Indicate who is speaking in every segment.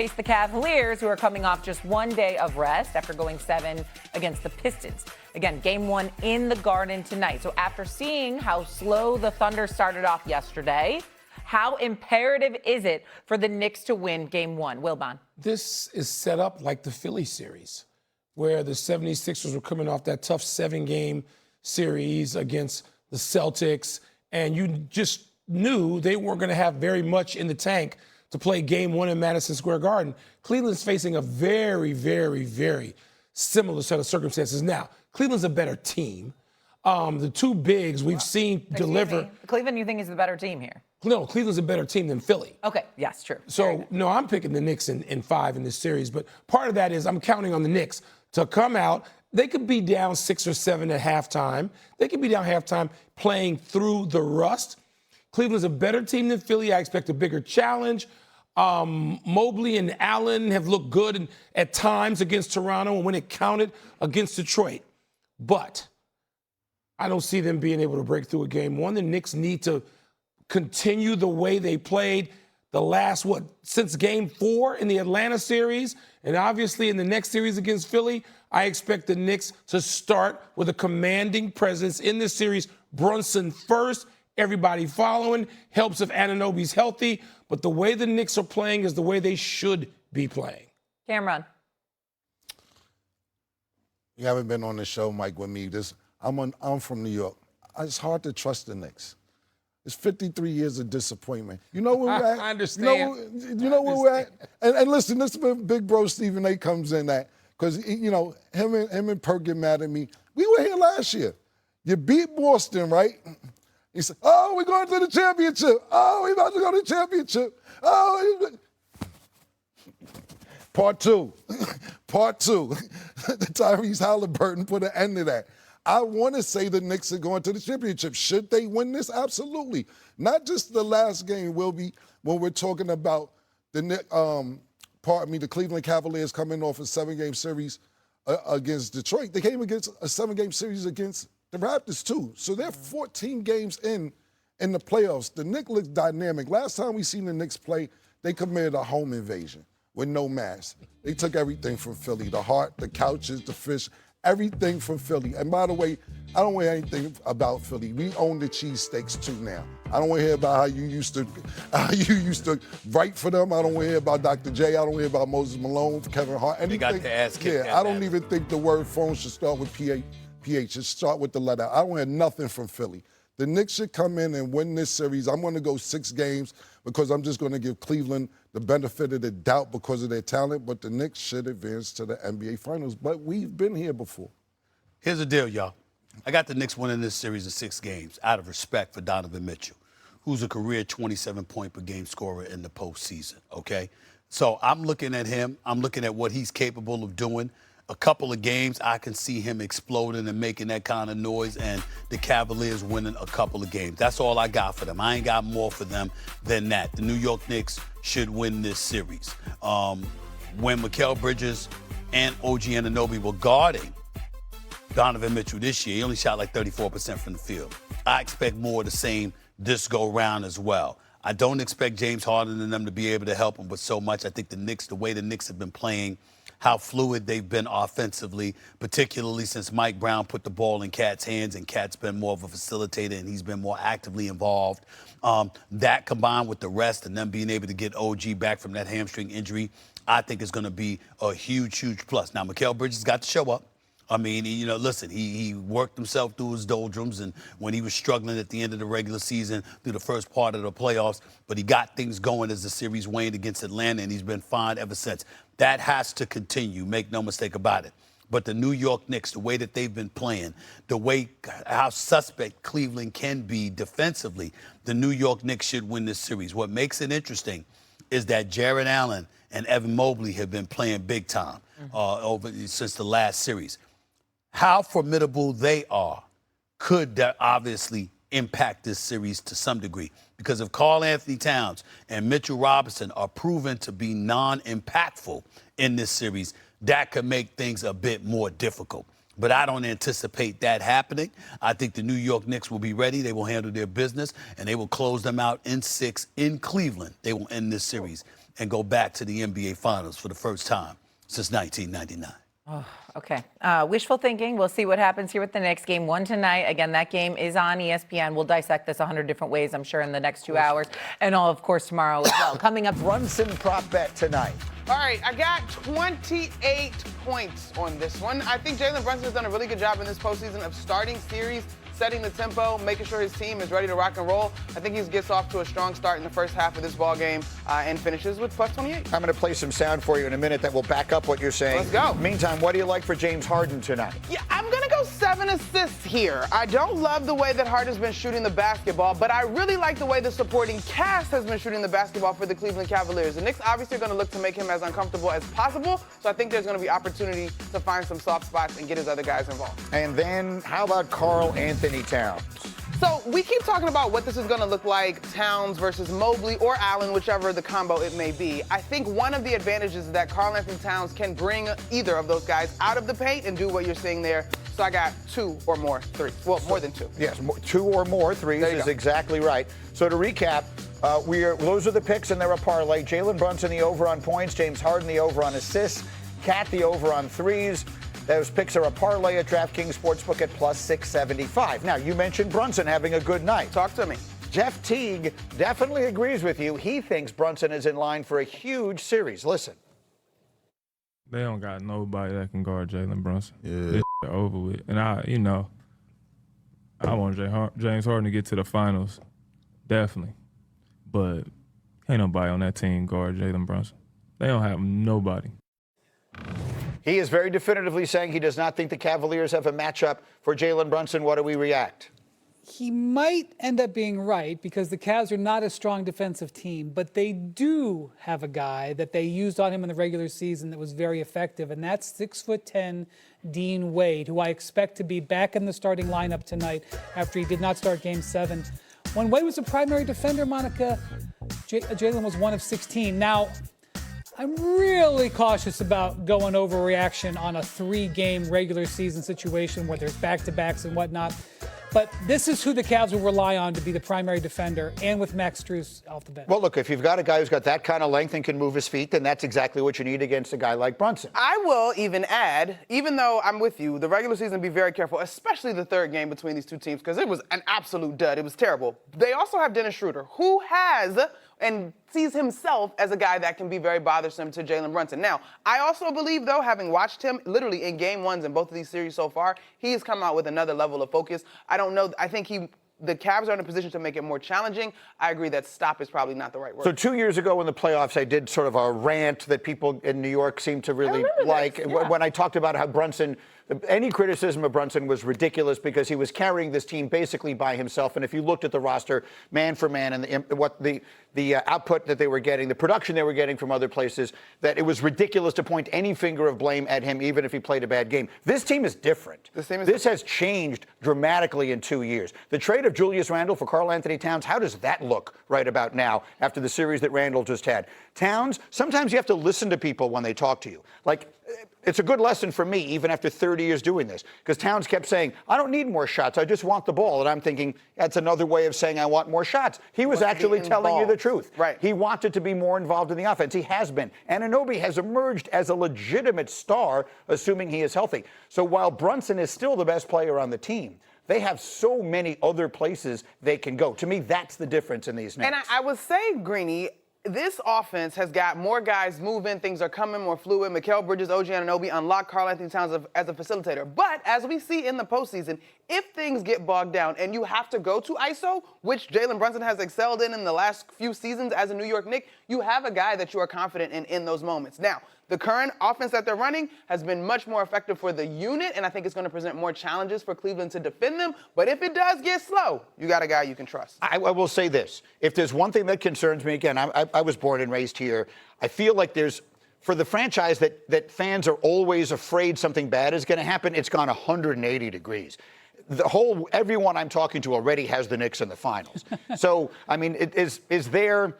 Speaker 1: Face the Cavaliers, who are coming off just one day of rest after going 7 against the Pistons. Again, game 1 in the Garden tonight. So after seeing how slow the Thunder started off yesterday, how imperative is it for the Knicks to win game 1? Wilbon.
Speaker 2: This is set up like the Philly series, where the 76ers were coming off that tough 7-game series against the Celtics, and you just knew they weren't going to have very much in the tank to play game 1 in Madison Square Garden. Cleveland's facing a very, very, very similar set of circumstances. Now, Cleveland's a better team. The two bigs we've seen deliver.
Speaker 1: Cleveland, you think, is the better team here?
Speaker 2: No, Cleveland's a better team than Philly.
Speaker 1: Okay, yes, true.
Speaker 2: So, no, I'm picking the Knicks in 5 in this series. But part of that is I'm counting on the Knicks to come out. They could be down 6 or 7 at halftime. They could be down halftime playing through the rust. Cleveland's a better team than Philly. I expect a bigger challenge. Mobley and Allen have looked good at times against Toronto and when it counted against Detroit. But I don't see them being able to break through a game 1. The Knicks need to continue the way they played the last, since game 4 in the Atlanta series. And obviously in the next series against Philly, I expect the Knicks to start with a commanding presence in this series. Brunson first, everybody following, helps if Anunoby's healthy. But the way the Knicks are playing is the way they should be playing.
Speaker 1: Cameron.
Speaker 3: You haven't been on the show, Mike, with me. I'm from New York. It's hard to trust the Knicks. It's 53 years of disappointment. You know where we're at?
Speaker 2: I understand.
Speaker 3: You know where we're at? And listen, this is where big bro Stephen A. comes in at. Because, him and Perk get mad at me. We were here last year. You beat Boston, right? He said, oh, we're going to the championship. Oh, we're about to go to the championship. Oh, Part two. Tyrese Halliburton put an end to that. I want to say the Knicks are going to the championship. Should they win this? Absolutely. Not just the last game, will be when we're talking about the Cleveland Cavaliers coming off a 7-game series against Detroit. They came against a 7-game series against the Raptors, too. So they're 14 games in the playoffs. The Knicks look dynamic. Last time we seen the Knicks play, they committed a home invasion with no mask. They took everything from Philly, the heart, the couches, the fish, everything from Philly. And by the way, I don't want to hear anything about Philly. We own the cheesesteaks, too, now. I don't want to hear about how you used to write for them. I don't want to hear about Dr. J. I don't want to hear about Moses Malone, Kevin Hart. Anything.
Speaker 4: They got the ass kicked.
Speaker 3: Yeah, I don't even think the word phone should start with PH. It should start with the letter. I don't hear nothing from Philly. The Knicks should come in and win this series. I'm going to go 6 games because I'm just going to give Cleveland the benefit of the doubt because of their talent. But the Knicks should advance to the NBA Finals. But we've been here before.
Speaker 4: Here's the deal, y'all. I got the Knicks winning this series of 6 games out of respect for Donovan Mitchell, who's a career 27-point-per-game scorer in the postseason, okay? So I'm looking at him. I'm looking at what he's capable of doing. A couple of games, I can see him exploding and making that kind of noise, and the Cavaliers winning a couple of games. That's all I got for them. I ain't got more for them than that. The New York Knicks should win this series. When Mikal Bridges and OG Anunoby were guarding Donovan Mitchell this year, he only shot like 34% from the field. I expect more of the same this go round as well. I don't expect James Harden and them to be able to help him with so much. I think the Knicks, the way the Knicks have been playing, how fluid they've been offensively, particularly since Mike Brown put the ball in Cat's hands and Cat's been more of a facilitator and he's been more actively involved. That combined with the rest and them being able to get OG back from that hamstring injury, I think is going to be a huge, huge plus. Now, Mikal Bridges got to show up. I mean, listen, he worked himself through his doldrums and when he was struggling at the end of the regular season through the first part of the playoffs, but he got things going as the series waned against Atlanta, and he's been fine ever since. That has to continue, make no mistake about it. But the New York Knicks, the way that they've been playing, the way how suspect Cleveland can be defensively, the New York Knicks should win this series. What makes it interesting is that Jarrett Allen and Evan Mobley have been playing big time since the last series. How formidable they are could that obviously impact this series to some degree. Because if Karl Anthony Towns and Mitchell Robinson are proven to be non-impactful in this series, that could make things a bit more difficult. But I don't anticipate that happening. I think the New York Knicks will be ready. They will handle their business, and they will close them out in 6 in Cleveland. They will end this series. and go back to the NBA Finals for the first time since 1999.
Speaker 1: Oh, okay. Wishful thinking. We'll see what happens here with the Knicks. Game 1 tonight. Again, that game is on ESPN. We'll dissect this 100 different ways, I'm sure, in the next 2 hours. And all, of course, tomorrow as well. Coming up,
Speaker 5: Brunson prop bet tonight.
Speaker 6: All right, I got 28 points on this one. I think Jalen Brunson has done a really good job in this postseason of starting series, setting the tempo, making sure his team is ready to rock and roll. I think he gets off to a strong start in the first half of this ball game and finishes with plus 28.
Speaker 5: I'm going to play some sound for you in a minute that will back up what you're saying.
Speaker 6: Let's go.
Speaker 5: Meantime, what do you like for James Harden tonight?
Speaker 6: Yeah, I'm going to go 7 assists here. I don't love the way that Harden's been shooting the basketball, but I really like the way the supporting cast has been shooting the basketball for the Cleveland Cavaliers. The Knicks obviously are going to look to make him as uncomfortable as possible, so I think there's going to be opportunity to find some soft spots and get his other guys involved.
Speaker 5: And then how about Karl Anthony Towns?
Speaker 6: So we keep talking about what this is going to look like, Towns versus Mobley or Allen, whichever the combo it may be. I think one of the advantages is that Karl Anthony Towns can bring either of those guys out of the paint and do what you're seeing there. So I got 2 or more threes. Well, more than 2.
Speaker 5: Yes, 2 or more threes is exactly right. So to recap, those are the picks and they're a parlay. Jalen Brunson, the over on points. James Harden, the over on assists. Cat, the over on threes. Those picks are a parlay at DraftKings Sportsbook at plus 675. Now, you mentioned Brunson having a good night.
Speaker 6: Talk to me.
Speaker 5: Jeff Teague definitely agrees with you. He thinks Brunson is in line for a huge series. Listen.
Speaker 7: They don't got nobody that can guard Jalen Brunson. Yeah. It's over with. And I want James Harden to get to the finals. Definitely. But ain't nobody on that team guard Jalen Brunson. They don't have nobody.
Speaker 5: He is very definitively saying he does not think the Cavaliers have a matchup for Jalen Brunson. What do we react?
Speaker 8: He might end up being right because the Cavs are not a strong defensive team, but they do have a guy that they used on him in the regular season that was very effective, and that's 6'10" Dean Wade, who I expect to be back in the starting lineup tonight after he did not start Game 7. When Wade was a primary defender, Monica, Jalen was 1 of 16. Now, I'm really cautious about going overreaction on a 3-game regular season situation where there's back-to-backs and whatnot. But this is who the Cavs will rely on to be the primary defender, and with Max Strus off the bench.
Speaker 5: Well, look, if you've got a guy who's got that kind of length and can move his feet, then that's exactly what you need against a guy like Brunson.
Speaker 6: I will even add, even though I'm with you, the regular season, be very careful, especially the third game between these two teams, because it was an absolute dud. It was terrible. They also have Dennis Schroeder, who has and sees himself as a guy that can be very bothersome to Jalen Brunson. Now, I also believe, though, having watched him literally in Game 1s in both of these series so far, he has come out with another level of focus. I don't know. I think the Cavs are in a position to make it more challenging. I agree that stop is probably not the right word.
Speaker 5: So 2 years ago in the playoffs, I did sort of a rant that people in New York seem to really like.
Speaker 6: Yeah.
Speaker 5: When I talked about how Brunson, any criticism of Brunson was ridiculous because he was carrying this team basically by himself. And if you looked at the roster, man for man, and the output that they were getting, the production they were getting from other places, that it was ridiculous to point any finger of blame at him, even if he played a bad game. This team is different. This has changed dramatically in 2 years. The trade of Julius Randle for Karl Anthony Towns, how does that look right about now after the series that Randle just had? Towns, sometimes you have to listen to people when they talk to you. Like, it's a good lesson for me, even after 30 years doing this, because Towns kept saying, I don't need more shots, I just want the ball. And I'm thinking, that's another way of saying I want more shots. He was actually telling you the truth.
Speaker 6: Right.
Speaker 5: He wanted to be more involved in the offense. He has been. Anunoby has emerged as a legitimate star, assuming he is healthy. So while Brunson is still the best player on the team, they have so many other places they can go. To me, that's the difference in these Knicks.
Speaker 6: And I would say, Greeny, this offense has got more guys moving. Things are coming more fluid. Mikal Bridges, OG Anunoby unlock Karl Anthony Towns as a facilitator. But as we see in the postseason, if things get bogged down and you have to go to ISO, which Jalen Brunson has excelled in the last few seasons as a New York Knick, you have a guy that you are confident in those moments. Now, the current offense that they're running has been much more effective for the unit, and I think it's going to present more challenges for Cleveland to defend them. But if it does get slow, you got a guy you can trust.
Speaker 5: I will say this. If there's one thing that concerns me, again, I was born and raised here. I feel like there's, for the franchise that fans are always afraid something bad is going to happen, it's gone 180 degrees. Everyone I'm talking to already has the Knicks in the finals. So, I mean, is there...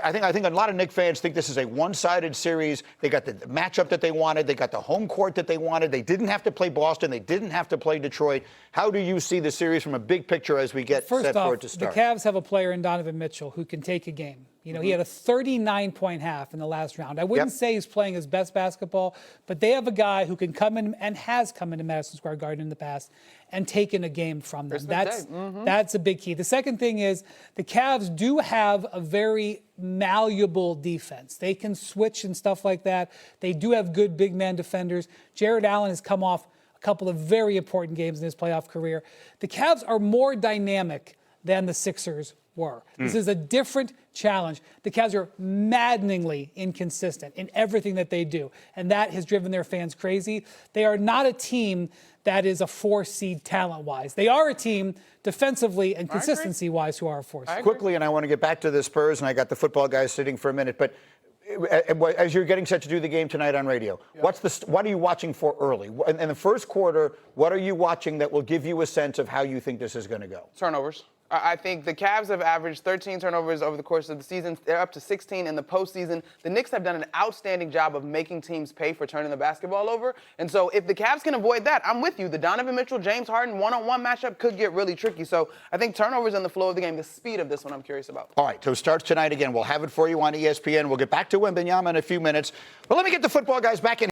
Speaker 5: I think a lot of Knicks fans think this is a one-sided series. They got the matchup that they wanted. They got the home court that they wanted. They didn't have to play Boston. They didn't have to play Detroit. How do you see the series from a big picture as we get set for it to start?
Speaker 8: The Cavs have a player in Donovan Mitchell who can take a game. You know, he had a 39-point half in the last round. I wouldn't say he's playing his best basketball, but they have a guy who can come in and has come into Madison Square Garden in the past and taken a game from them. That's a big key. The second thing is the Cavs do have a very malleable defense. They can switch and stuff like that. They do have good big man defenders. Jared Allen has come off a couple of very important games in his playoff career. The Cavs are more dynamic than the Sixers were. This is a different challenge. The Cavs are maddeningly inconsistent in everything that they do, and that has driven their fans crazy. They are not a team that is a 4-seed talent-wise. They are a team defensively and consistency-wise who are a 4-seed.
Speaker 5: Quickly, and I want to get back to the Spurs, and I got the football guys sitting for a minute, but as you're getting set to do the game tonight on radio, what are you watching for early? In the first quarter, what are you watching that will give you a sense of how you think this is going to go?
Speaker 6: Turnovers. I think the Cavs have averaged 13 turnovers over the course of the season. They're up to 16 in the postseason. The Knicks have done an outstanding job of making teams pay for turning the basketball over. And so if the Cavs can avoid that, I'm with you. The Donovan Mitchell, James Harden one-on-one matchup could get really tricky. So I think turnovers in the flow of the game, the speed of this one I'm curious about.
Speaker 5: All right, so it starts tonight again. We'll have it for you on ESPN. We'll get back to Wembanyama in a few minutes. But let me get the football guys back in.